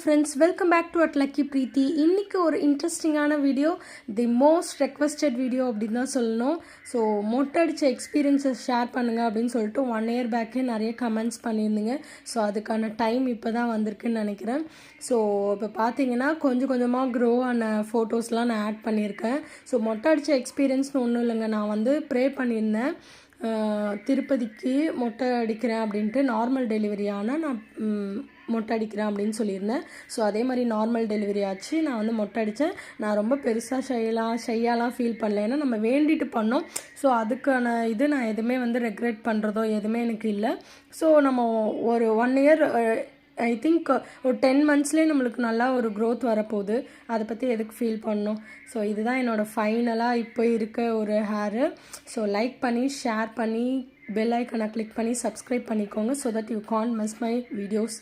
friends, welcome back to at Lucky Preeti. இன்னைக்கு ஒரு இன்ட்ரெஸ்டிங்கான video, the most requested video அப்படின்னு தான் சொல்லணும். ஸோ மொட்டை அடித்த எக்ஸ்பீரியன்ஸஸ் ஷேர் பண்ணுங்கள் அப்படின்னு சொல்லிட்டு 1 year பேக்கே நிறைய கமெண்ட்ஸ் பண்ணியிருந்தீங்க. ஸோ அதுக்கான டைம் இப்போ தான் வந்திருக்குன்னு நினைக்கிறேன். ஸோ இப்போ பார்த்தீங்கன்னா கொஞ்சம் கொஞ்சமாக க்ரோ ஆன ஃபோட்டோஸ்லாம் நான் ஆட் பண்ணியிருக்கேன். ஸோ மொட்டை அடித்த எக்ஸ்பீரியன்ஸ்னு ஒன்றும் இல்லைங்க, நான் வந்து ப்ரே பண்ணியிருந்தேன் திருப்பதிக்கு மொட்டை அடிக்கிறேன் அப்படின்ட்டு. நார்மல் டெலிவரி ஆனால் நான் மொட்டை அடிக்கிறேன் அப்படின்னு சொல்லியிருந்தேன். ஸோ அதே மாதிரி நார்மல் டெலிவரி ஆச்சு, நான் வந்து மொட்டை அடித்தேன். நான் ரொம்ப பெருசாக ஷையாலாம் ஃபீல் பண்ணல, ஏன்னா நம்ம வேண்டிட்டு பண்ணோம். ஸோ அதுக்கான இது நான் எதுவுமே வந்து ரெக்ரெட் பண்ணுறதோ எதுவுமே எனக்கு இல்லை. ஸோ நம்ம ஒரு 1 year ஐ திங்க் ஒரு 10 monthsலேயே நம்மளுக்கு நல்லா ஒரு க்ரோத் வரப்போகுது. அதை பற்றி எதுக்கு ஃபீல் பண்ணணும். ஸோ இதுதான் என்னோடய ஃபைனலாக இப்போ இருக்க ஒரு ஹேரு. ஸோ லைக் பண்ணி ஷேர் பண்ணி பெல் ஐக்கனை கிளிக் பண்ணி சப்ஸ்கிரைப் பண்ணிக்கோங்க, so that you can't miss my videos.